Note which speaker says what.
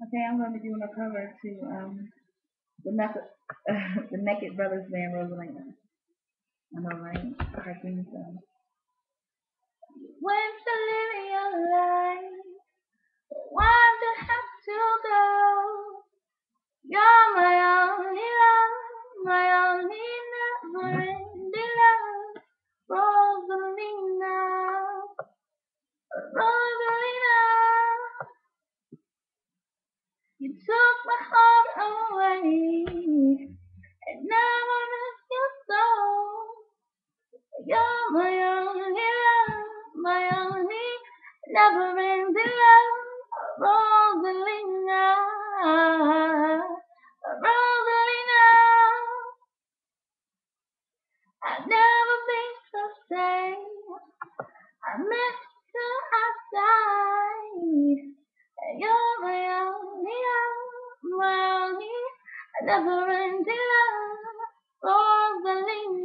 Speaker 1: Okay, I'm going to be doing a cover to the Naked, the Naked Brothers band Rosalina. I know, right? Cartoon song. When to live your life, why do you have to go? You're my only love, my only never-ending love, Rosalina, Rosalina. You took my heart away, and now I miss you so. You're my only love, my only never-ending love, Rosalina, Rosalina. I've never been the same. I miss you outside. You're my only love, my only never-ending love, Rosalina.